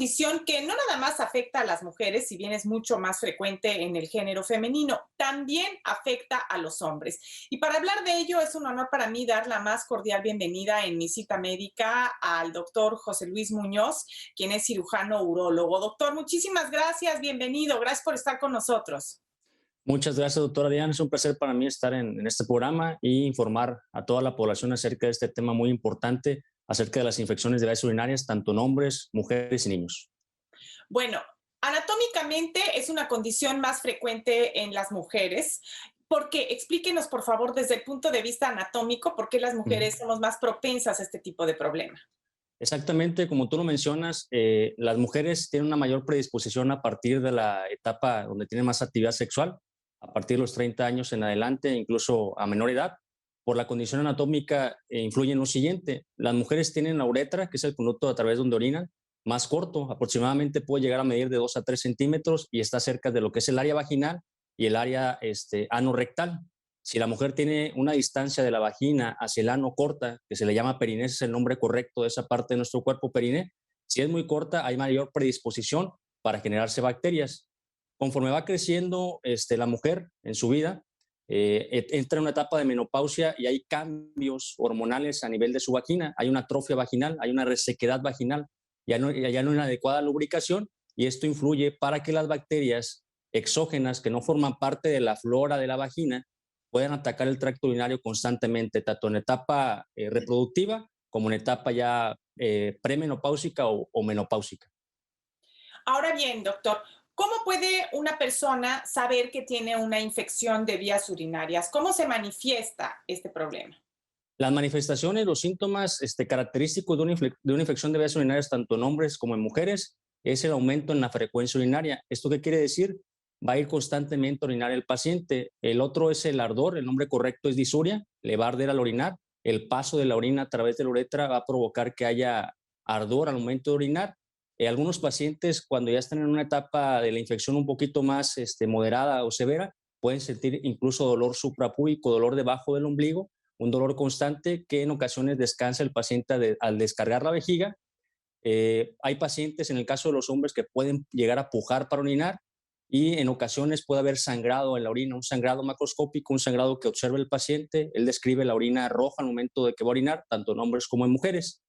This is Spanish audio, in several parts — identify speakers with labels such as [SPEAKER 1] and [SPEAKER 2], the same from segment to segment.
[SPEAKER 1] condición que no nada más afecta a las mujeres, si bien es mucho más frecuente en el género femenino, también afecta a los hombres. Y para hablar de ello, es un honor para mí dar la más cordial bienvenida en mi cita médica al doctor José Luis Muñoz, quien es cirujano urólogo. Doctor, muchísimas gracias, bienvenido, gracias por estar con nosotros.
[SPEAKER 2] Muchas gracias, doctora Diana. Es un placer para mí estar en este programa y informar a toda la población acerca de este tema muy importante, acerca de las infecciones de vías urinarias, tanto en hombres, mujeres y niños.
[SPEAKER 1] Bueno, anatómicamente es una condición más frecuente en las mujeres. Porque explíquenos, por favor, desde el punto de vista anatómico, por qué las mujeres somos más propensas a este tipo de problema.
[SPEAKER 2] Exactamente, como tú lo mencionas, las mujeres tienen una mayor predisposición a partir de la etapa donde tienen más actividad sexual, a partir de los 30 años en adelante, incluso a menor edad. Por la condición anatómica influye en lo siguiente. Las mujeres tienen la uretra, que es el conducto a través donde orinan, más corto, aproximadamente puede llegar a medir de 2 a 3 centímetros y está cerca de lo que es el área vaginal y el área anorrectal. Si la mujer tiene una distancia de la vagina hacia el ano corta, que se le llama periné, ese es el nombre correcto de esa parte de nuestro cuerpo, periné, si es muy corta hay mayor predisposición para generarse bacterias. Conforme va creciendo la mujer en su vida, entra en una etapa de menopausia y hay cambios hormonales a nivel de su vagina, hay una atrofia vaginal, hay una resequedad vaginal, ya no hay una adecuada lubricación y esto influye para que las bacterias exógenas que no forman parte de la flora de la vagina puedan atacar el tracto urinario constantemente, tanto en etapa reproductiva como en etapa ya premenopáusica o menopáusica.
[SPEAKER 1] Ahora bien, doctor, ¿cómo puede una persona saber que tiene una infección de vías urinarias? ¿Cómo se manifiesta este problema?
[SPEAKER 2] Las manifestaciones, los síntomas característicos de una infección de vías urinarias, tanto en hombres como en mujeres, es el aumento en la frecuencia urinaria. ¿Esto qué quiere decir? Va a ir constantemente a orinar el paciente. El otro es el ardor, el nombre correcto es disuria, le va a arder al orinar. El paso de la orina a través de la uretra va a provocar que haya ardor al momento de orinar. Algunos pacientes, cuando ya están en una etapa de la infección un poquito más moderada o severa, pueden sentir incluso dolor suprapúbico, dolor debajo del ombligo, un dolor constante que en ocasiones descansa el paciente al descargar la vejiga. Hay pacientes, en el caso de los hombres, que pueden llegar a pujar para orinar y en ocasiones puede haber sangrado en la orina, un sangrado macroscópico, un sangrado que observa el paciente. Él describe la orina roja al momento de que va a orinar, tanto en hombres como en mujeres.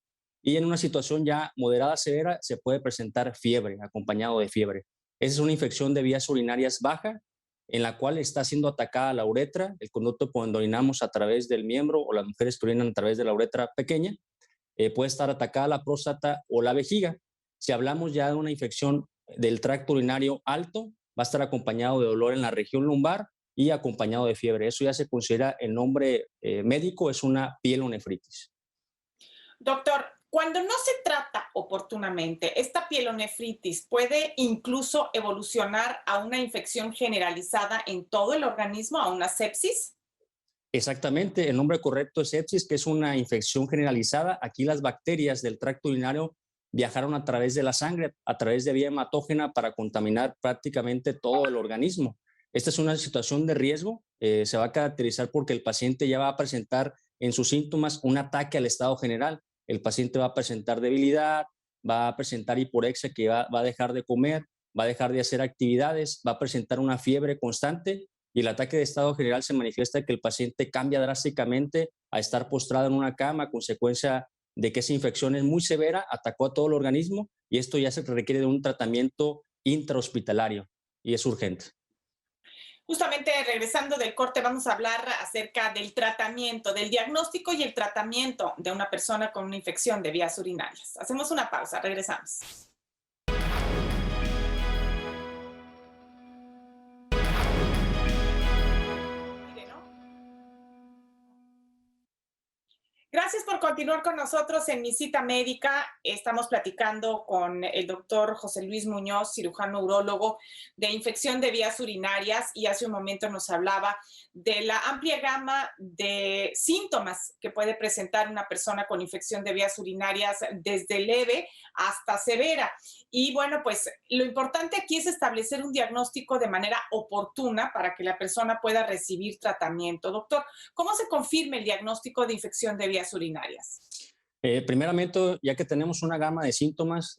[SPEAKER 2] Y en una situación ya moderada severa se puede presentar fiebre, acompañado de fiebre. Esa es una infección de vías urinarias baja, en la cual está siendo atacada la uretra, el conducto cuando orinamos a través del miembro o las mujeres que orinan a través de la uretra pequeña, puede estar atacada la próstata o la vejiga. Si hablamos ya de una infección del tracto urinario alto, va a estar acompañado de dolor en la región lumbar y acompañado de fiebre. Eso ya se considera, el nombre médico es una pielonefritis.
[SPEAKER 1] Doctor, cuando no se trata oportunamente, esta pielonefritis puede incluso evolucionar a una infección generalizada en todo el organismo, a una sepsis.
[SPEAKER 2] Exactamente, el nombre correcto es sepsis, que es una infección generalizada. Aquí las bacterias del tracto urinario viajaron a través de la sangre, a través de vía hematógena para contaminar prácticamente todo el organismo. Esta es una situación de riesgo, se va a caracterizar porque el paciente ya va a presentar en sus síntomas un ataque al estado general. El paciente va a presentar debilidad, va a presentar hiporexia, que va a dejar de comer, va a dejar de hacer actividades, va a presentar una fiebre constante y el ataque de estado general se manifiesta que el paciente cambia drásticamente a estar postrado en una cama a consecuencia de que esa infección es muy severa, atacó a todo el organismo y esto ya se requiere de un tratamiento intrahospitalario y es urgente.
[SPEAKER 1] Justamente regresando del corte, vamos a hablar acerca del tratamiento, del diagnóstico y el tratamiento de una persona con una infección de vías urinarias. Hacemos una pausa, regresamos. Gracias por continuar con nosotros en mi cita médica. Estamos platicando con el doctor José Luis Muñoz, cirujano urólogo de infección de vías urinarias, y hace un momento nos hablaba de la amplia gama de síntomas que puede presentar una persona con infección de vías urinarias, desde leve hasta severa. Y bueno, pues lo importante aquí es establecer un diagnóstico de manera oportuna para que la persona pueda recibir tratamiento. Doctor, ¿cómo se confirma el diagnóstico de infección de vías urinarias?
[SPEAKER 2] Primeramente, ya que tenemos una gama de síntomas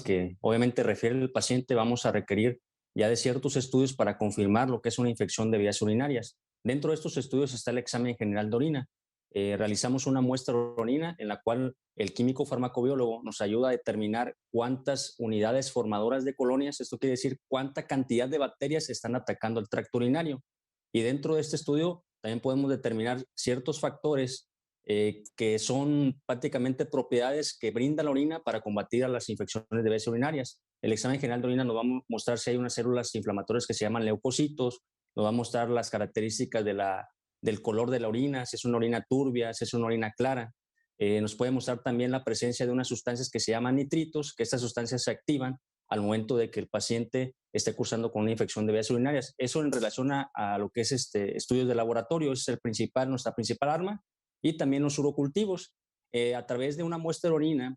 [SPEAKER 2] que obviamente refiere el paciente, vamos a requerir ya de ciertos estudios para confirmar lo que es una infección de vías urinarias. Dentro de estos estudios está el examen general de orina. Realizamos una muestra de orina en la cual el químico farmacobiólogo nos ayuda a determinar cuántas unidades formadoras de colonias, esto quiere decir cuánta cantidad de bacterias están atacando el tracto urinario. Y dentro de este estudio también podemos determinar ciertos factores que son prácticamente propiedades que brinda la orina para combatir a las infecciones de vías urinarias. El examen general de orina nos va a mostrar si hay unas células inflamatorias que se llaman leucocitos, nos va a mostrar las características del color de la orina, si es una orina turbia, si es una orina clara. Nos puede mostrar también la presencia de unas sustancias que se llaman nitritos, que estas sustancias se activan al momento de que el paciente esté cursando con una infección de vías urinarias. Eso en relación a lo que es estudios de laboratorio, es nuestra principal arma. Y también los urocultivos. A través de una muestra de orina,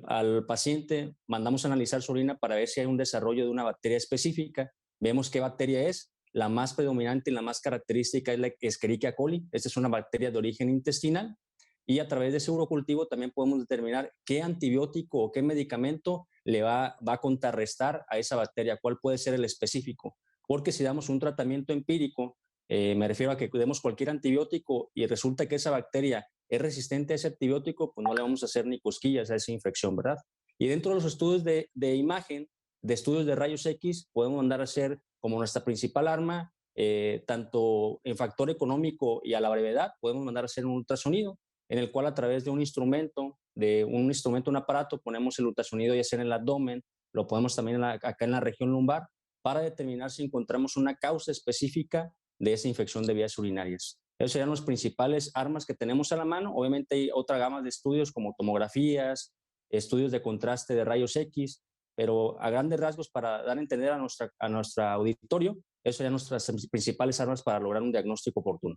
[SPEAKER 2] al paciente mandamos a analizar su orina para ver si hay un desarrollo de una bacteria específica. Vemos qué bacteria es. La más predominante y la más característica es la Escherichia coli. Esta es una bacteria de origen intestinal. Y a través de ese urocultivo también podemos determinar qué antibiótico o qué medicamento le va a contrarrestar a esa bacteria, cuál puede ser el específico. Porque si damos un tratamiento empírico, me refiero a que demos cualquier antibiótico y resulta que esa bacteria es resistente a ese antibiótico, pues no le vamos a hacer ni cosquillas a esa infección, ¿verdad? Y dentro de los estudios de imagen, de estudios de rayos X, podemos mandar a hacer como nuestra principal arma, tanto en factor económico y a la brevedad, podemos mandar a hacer un ultrasonido, en el cual a través de un instrumento, un aparato, ponemos el ultrasonido ya sea en el abdomen, lo podemos también acá en la región lumbar, para determinar si encontramos una causa específica de esa infección de vías urinarias. Esos serían los principales armas que tenemos a la mano. Obviamente hay otra gama de estudios como tomografías, estudios de contraste de rayos X, pero a grandes rasgos para dar a entender a nuestro auditorio, esas serían nuestras principales armas para lograr un diagnóstico oportuno.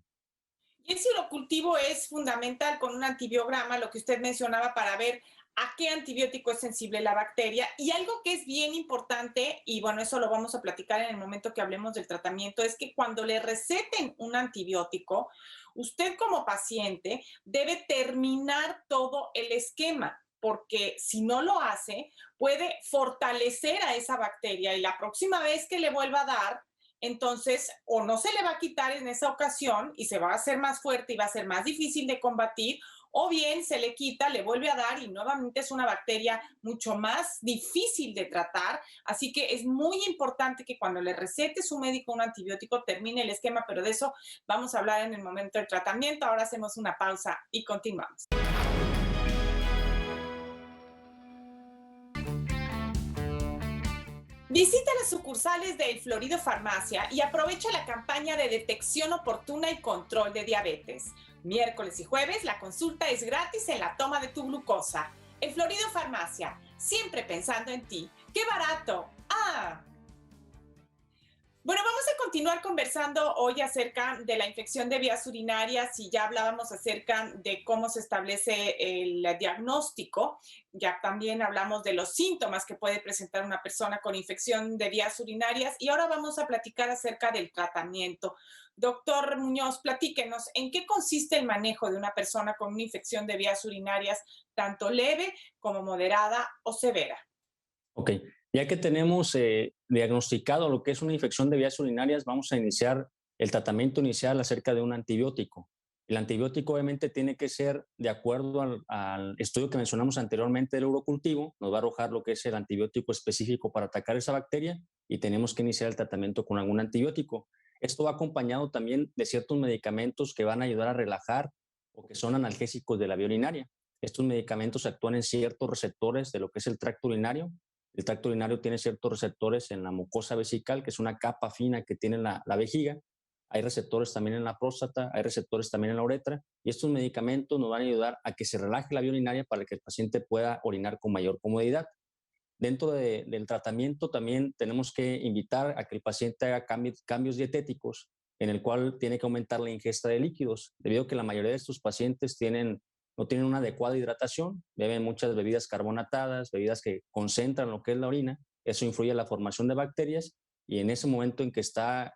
[SPEAKER 1] Y el cirocultivo es fundamental con un antibiograma, lo que usted mencionaba, para ver a qué antibiótico es sensible la bacteria. Y algo que es bien importante, y bueno, eso lo vamos a platicar en el momento que hablemos del tratamiento, es que cuando le receten un antibiótico, usted como paciente debe terminar todo el esquema, porque si no lo hace, puede fortalecer a esa bacteria y la próxima vez que le vuelva a dar, entonces o no se le va a quitar en esa ocasión y se va a hacer más fuerte y va a ser más difícil de combatir, o bien se le quita, le vuelve a dar y nuevamente es una bacteria mucho más difícil de tratar. Así que es muy importante que cuando le recete su médico un antibiótico termine el esquema, pero de eso vamos a hablar en el momento del tratamiento. Ahora hacemos una pausa y continuamos. Visita las sucursales de El Florido Farmacia y aprovecha la campaña de detección oportuna y control de diabetes. Miércoles y jueves la consulta es gratis en la toma de tu glucosa. El Florido Farmacia, siempre pensando en ti. ¡Qué barato! ¡Ah! Bueno, vamos a continuar conversando hoy acerca de la infección de vías urinarias y ya hablábamos acerca de cómo se establece el diagnóstico. Ya también hablamos de los síntomas que puede presentar una persona con infección de vías urinarias y ahora vamos a platicar acerca del tratamiento. Doctor Muñoz, platíquenos, ¿en qué consiste el manejo de una persona con una infección de vías urinarias, tanto leve como moderada o severa?
[SPEAKER 2] Ok, ya que tenemos diagnosticado lo que es una infección de vías urinarias, vamos a iniciar el tratamiento inicial acerca de un antibiótico. El antibiótico obviamente tiene que ser de acuerdo al estudio que mencionamos anteriormente del urocultivo, nos va a arrojar lo que es el antibiótico específico para atacar esa bacteria y tenemos que iniciar el tratamiento con algún antibiótico. Esto va acompañado también de ciertos medicamentos que van a ayudar a relajar o que son analgésicos de la vía urinaria. Estos medicamentos actúan en ciertos receptores de lo que es el tracto urinario. El tracto urinario tiene ciertos receptores en la mucosa vesical, que es una capa fina que tiene la vejiga. Hay receptores también en la próstata, hay receptores también en la uretra, y estos medicamentos nos van a ayudar a que se relaje la vía urinaria para que el paciente pueda orinar con mayor comodidad. Dentro del tratamiento también tenemos que invitar a que el paciente haga cambios dietéticos, en el cual tiene que aumentar la ingesta de líquidos, debido a que la mayoría de estos pacientes no tienen una adecuada hidratación, beben muchas bebidas carbonatadas, bebidas que concentran lo que es la orina, eso influye en la formación de bacterias y en ese momento en que está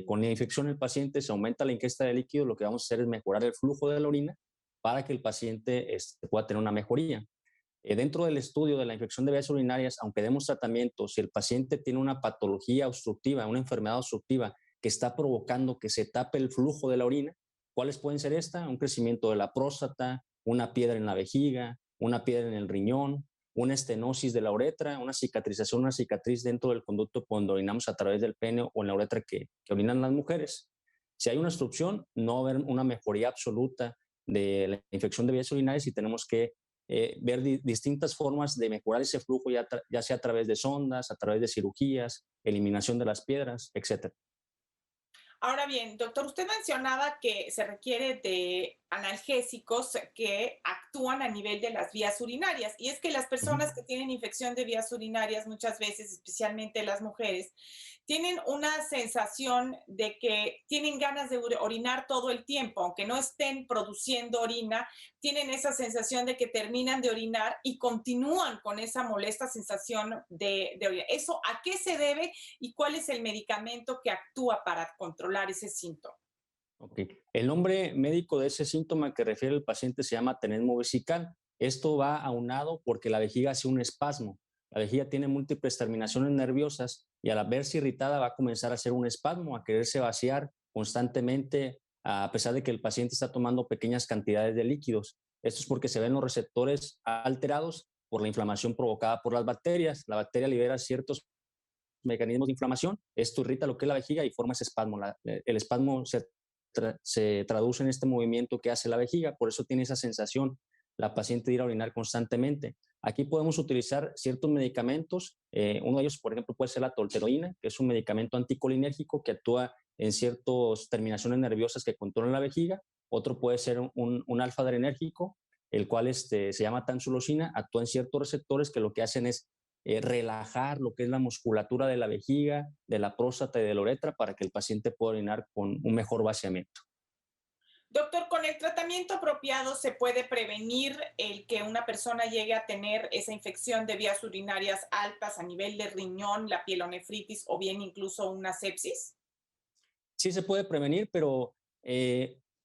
[SPEAKER 2] con la infección el paciente se aumenta la ingesta de líquidos, lo que vamos a hacer es mejorar el flujo de la orina para que el paciente pueda tener una mejoría. Dentro del estudio de la infección de vías urinarias, aunque demos tratamiento, si el paciente tiene una patología obstructiva, una enfermedad obstructiva que está provocando que se tape el flujo de la orina, ¿cuáles pueden ser estas? Un crecimiento de la próstata, una piedra en la vejiga, una piedra en el riñón, una estenosis de la uretra, una cicatrización, una cicatriz dentro del conducto cuando orinamos a través del pene o en la uretra que orinan las mujeres. Si hay una obstrucción, no va a haber una mejoría absoluta de la infección de vías urinarias y tenemos que ver distintas formas de mejorar ese flujo, ya sea a través de sondas, a través de cirugías, eliminación de las piedras, etc.
[SPEAKER 1] Ahora bien, doctor, usted mencionaba que se requiere de analgésicos que actúan a nivel de las vías urinarias. Y es que las personas que tienen infección de vías urinarias, muchas veces, especialmente las mujeres, tienen una sensación de que tienen ganas de orinar todo el tiempo, aunque no estén produciendo orina, tienen esa sensación de que terminan de orinar y continúan con esa molesta sensación de orinar. ¿Eso a qué se debe y cuál es el medicamento que actúa para controlar ese síntoma?
[SPEAKER 2] Okay. El nombre médico de ese síntoma que refiere el paciente se llama tenesmo vesical. Esto va aunado porque la vejiga hace un espasmo. La vejiga tiene múltiples terminaciones nerviosas y al verse irritada va a comenzar a hacer un espasmo, a quererse vaciar constantemente, a pesar de que el paciente está tomando pequeñas cantidades de líquidos. Esto es porque se ven los receptores alterados por la inflamación provocada por las bacterias. La bacteria libera ciertos mecanismos de inflamación. Esto irrita lo que es la vejiga y forma ese espasmo. El espasmo se traduce en este movimiento que hace la vejiga, por eso tiene esa sensación la paciente de ir a orinar constantemente. Aquí podemos utilizar ciertos medicamentos, uno de ellos, por ejemplo, puede ser la tolteroína, que es un medicamento anticolinérgico que actúa en ciertas terminaciones nerviosas que controlan la vejiga. Otro puede ser un alfa-adrenérgico, el cual se llama tamsulosina, actúa en ciertos receptores que lo que hacen es relajar lo que es la musculatura de la vejiga, de la próstata y de la uretra para que el paciente pueda orinar con un mejor vaciamiento.
[SPEAKER 1] Doctor, ¿con el tratamiento apropiado se puede prevenir el que una persona llegue a tener esa infección de vías urinarias altas a nivel de riñón, la pielonefritis o bien incluso una sepsis?
[SPEAKER 2] Sí se puede prevenir, pero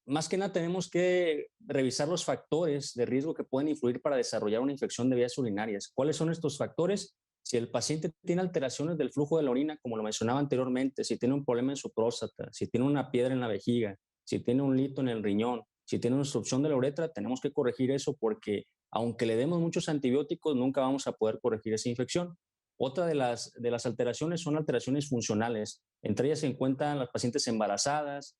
[SPEAKER 2] más que nada tenemos que revisar los factores de riesgo que pueden influir para desarrollar una infección de vías urinarias. ¿Cuáles son estos factores? Si el paciente tiene alteraciones del flujo de la orina, como lo mencionaba anteriormente, si tiene un problema en su próstata, si tiene una piedra en la vejiga, si tiene un lito en el riñón, si tiene una obstrucción de la uretra, tenemos que corregir eso porque aunque le demos muchos antibióticos, nunca vamos a poder corregir esa infección. Otra de las alteraciones son alteraciones funcionales. Entre ellas se encuentran las pacientes embarazadas,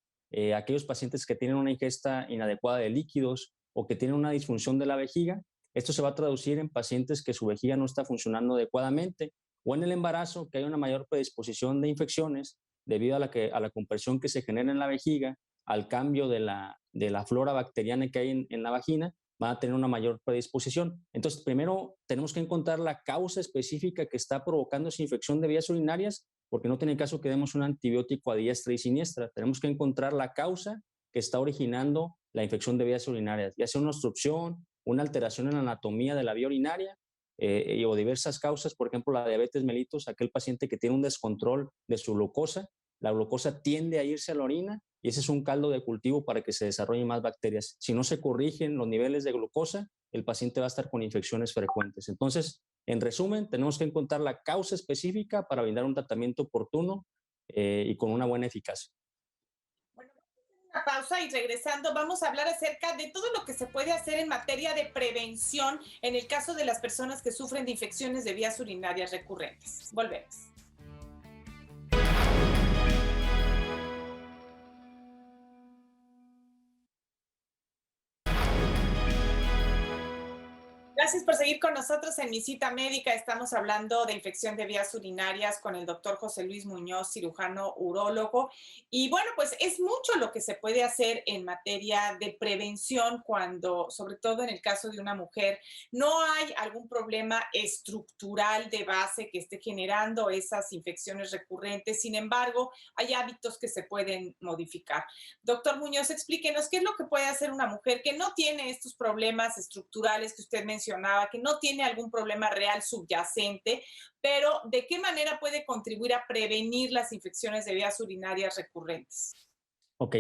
[SPEAKER 2] aquellos pacientes que tienen una ingesta inadecuada de líquidos o que tienen una disfunción de la vejiga. Esto se va a traducir en pacientes que su vejiga no está funcionando adecuadamente o en el embarazo que hay una mayor predisposición de infecciones debido a la compresión que se genera en la vejiga, al cambio de la flora bacteriana que hay en la vagina, van a tener una mayor predisposición. Entonces, primero tenemos que encontrar la causa específica que está provocando esa infección de vías urinarias, porque no tiene caso que demos un antibiótico a diestra y siniestra. Tenemos que encontrar la causa que está originando la infección de vías urinarias, ya sea una obstrucción, una alteración en la anatomía de la vía urinaria o diversas causas, por ejemplo, la diabetes mellitus, aquel paciente que tiene un descontrol de su glucosa, la glucosa tiende a irse a la orina y ese es un caldo de cultivo para que se desarrollen más bacterias. Si no se corrigen los niveles de glucosa, el paciente va a estar con infecciones frecuentes. Entonces, en resumen, tenemos que encontrar la causa específica para brindar un tratamiento oportuno y con una buena eficacia.
[SPEAKER 1] Bueno, vamos a hacer una pausa y regresando vamos a hablar acerca de todo lo que se puede hacer en materia de prevención en el caso de las personas que sufren de infecciones de vías urinarias recurrentes. Volvemos. Gracias por seguir con nosotros en Mi Cita Médica. Estamos hablando de infección de vías urinarias con el doctor José Luis Muñoz, cirujano urólogo. Y bueno, pues es mucho lo que se puede hacer en materia de prevención cuando, sobre todo en el caso de una mujer, no hay algún problema estructural de base que esté generando esas infecciones recurrentes. Sin embargo, hay hábitos que se pueden modificar. Doctor Muñoz, explíquenos qué es lo que puede hacer una mujer que no tiene estos problemas estructurales que usted mencionaba, que no tiene algún problema real subyacente, pero ¿de qué manera puede contribuir a prevenir las infecciones de vías urinarias recurrentes?
[SPEAKER 2] Ok,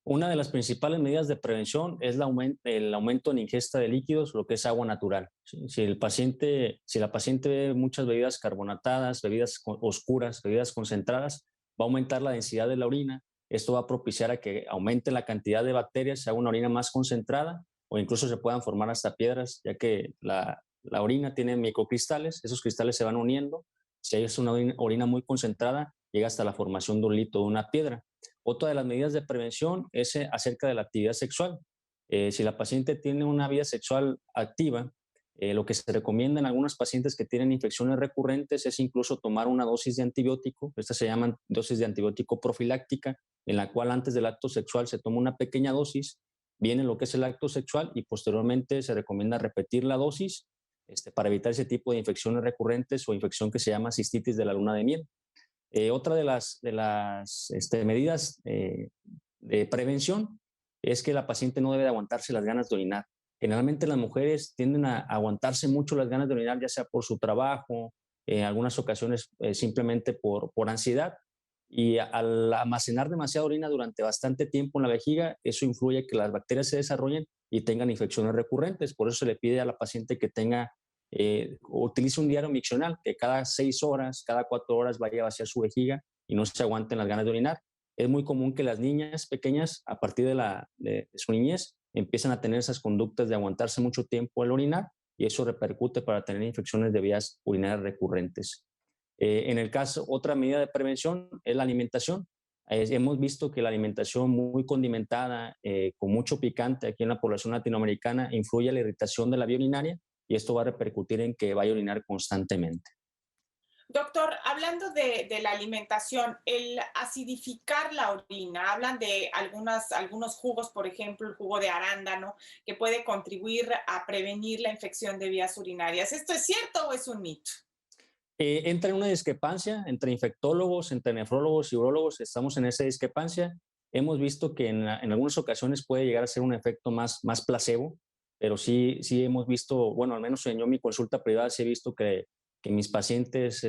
[SPEAKER 2] Una de las principales medidas de prevención es el aumento en ingesta de líquidos, lo que es agua natural. Si la paciente bebe muchas bebidas carbonatadas, bebidas oscuras, bebidas concentradas, va a aumentar la densidad de la orina. Esto va a propiciar a que aumente la cantidad de bacterias, se haga una orina más concentrada o incluso se puedan formar hasta piedras, ya que la orina tiene microcristales, esos cristales se van uniendo. Si hay una orina muy concentrada, llega hasta la formación de un lito, de una piedra. Otra de las medidas de prevención es acerca de la actividad sexual. Si la paciente tiene una vida sexual activa, lo que se recomienda en algunas pacientes que tienen infecciones recurrentes es incluso tomar una dosis de antibiótico. Estas se llaman dosis de antibiótico profiláctica, en la cual antes del acto sexual se toma una pequeña dosis, viene lo que es el acto sexual y posteriormente se recomienda repetir la dosis para evitar ese tipo de infecciones recurrentes o infección que se llama cistitis de la luna de miel. Otra de las medidas de prevención es que la paciente no debe de aguantarse las ganas de orinar. Generalmente las mujeres tienden a aguantarse mucho las ganas de orinar, ya sea por su trabajo, en algunas ocasiones simplemente por ansiedad. Y al almacenar demasiada orina durante bastante tiempo en la vejiga, eso influye a que las bacterias se desarrollen y tengan infecciones recurrentes. Por eso se le pide a la paciente que utilice un diario miccional, que cada 6 horas, cada 4 horas vaya a vaciar su vejiga y no se aguanten las ganas de orinar. Es muy común que las niñas pequeñas, a partir de su niñez, empiezan a tener esas conductas de aguantarse mucho tiempo al orinar y eso repercute para tener infecciones de vías urinarias recurrentes. En el caso, otra medida de prevención es la alimentación. Hemos visto que la alimentación muy condimentada, con mucho picante aquí en la población latinoamericana, influye a la irritación de la vía urinaria y esto va a repercutir en que vaya a orinar constantemente.
[SPEAKER 1] Doctor, hablando de la alimentación, el acidificar la orina, hablan de algunos jugos, por ejemplo, el jugo de arándano, que puede contribuir a prevenir la infección de vías urinarias. ¿Esto es cierto o es un mito?
[SPEAKER 2] Entra en una discrepancia entre infectólogos, entre nefrólogos y urólogos, estamos en esa discrepancia. Hemos visto que en algunas ocasiones puede llegar a ser un efecto más placebo, pero sí hemos visto, bueno, al menos en mi consulta privada sí he visto que mis pacientes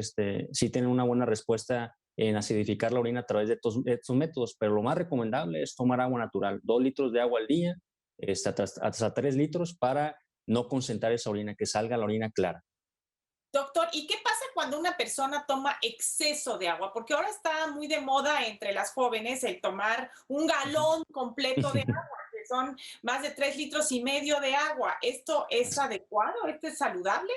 [SPEAKER 2] sí tienen una buena respuesta en acidificar la orina a través de estos métodos, pero lo más recomendable es tomar agua natural, 2 litros de agua al día, hasta 3 litros para no concentrar esa orina, que salga la orina clara.
[SPEAKER 1] Doctor, ¿y qué pasa cuando una persona toma exceso de agua? Porque ahora está muy de moda entre las jóvenes el tomar un galón completo de agua, que son más de 3,5 litros de agua. ¿Esto es adecuado? ¿Esto es saludable?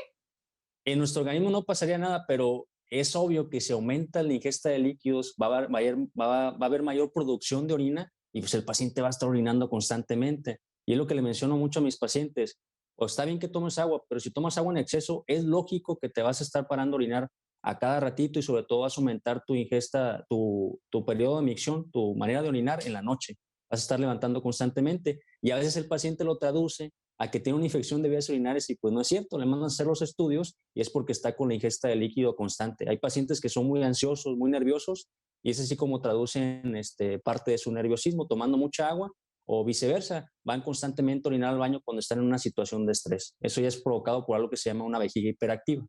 [SPEAKER 2] En nuestro organismo no pasaría nada, pero es obvio que si aumenta la ingesta de líquidos, va a haber mayor producción de orina y pues el paciente va a estar orinando constantemente. Y es lo que le menciono mucho a mis pacientes. O está bien que tomes agua, pero si tomas agua en exceso, es lógico que te vas a estar parando a orinar a cada ratito y sobre todo vas a aumentar tu ingesta, tu periodo de micción, tu manera de orinar en la noche. Vas a estar levantando constantemente y a veces el paciente lo traduce a que tiene una infección de vías urinarias y pues no es cierto, le mandan a hacer los estudios y es porque está con la ingesta de líquido constante. Hay pacientes que son muy ansiosos, muy nerviosos y es así como traducen parte de su nerviosismo tomando mucha agua o viceversa, van constantemente a orinar al baño cuando están en una situación de estrés. Eso ya es provocado por algo que se llama una vejiga hiperactiva.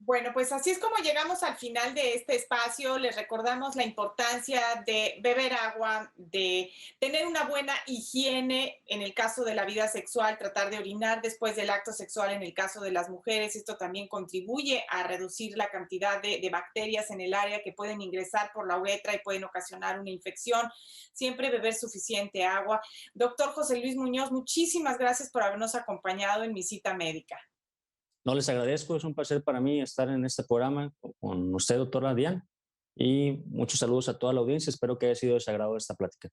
[SPEAKER 1] Bueno, pues así es como llegamos al final de este espacio. Les recordamos la importancia de beber agua, de tener una buena higiene en el caso de la vida sexual, tratar de orinar después del acto sexual en el caso de las mujeres. Esto también contribuye a reducir la cantidad de bacterias en el área que pueden ingresar por la uretra y pueden ocasionar una infección. Siempre beber suficiente agua. Doctor José Luis Muñoz, muchísimas gracias por habernos acompañado en mi cita médica.
[SPEAKER 2] No, les agradezco, es un placer para mí estar en este programa con usted, doctora Diane, y muchos saludos a toda la audiencia. Espero que haya sido de su agrado esta plática.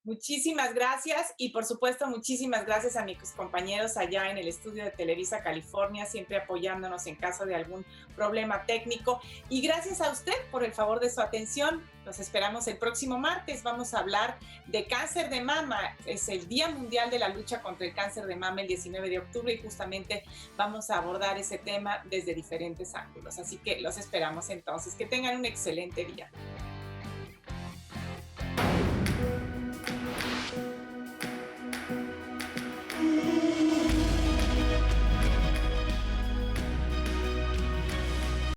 [SPEAKER 1] Muchísimas gracias y por supuesto muchísimas gracias a mis compañeros allá en el estudio de Televisa California, siempre apoyándonos en caso de algún problema técnico. Y gracias a usted por el favor de su atención. Los esperamos el próximo martes. Vamos a hablar de cáncer de mama. Es el Día Mundial de la Lucha contra el Cáncer de Mama el 19 de octubre y justamente vamos a abordar ese tema desde diferentes ángulos. Así que los esperamos entonces. Que tengan un excelente día.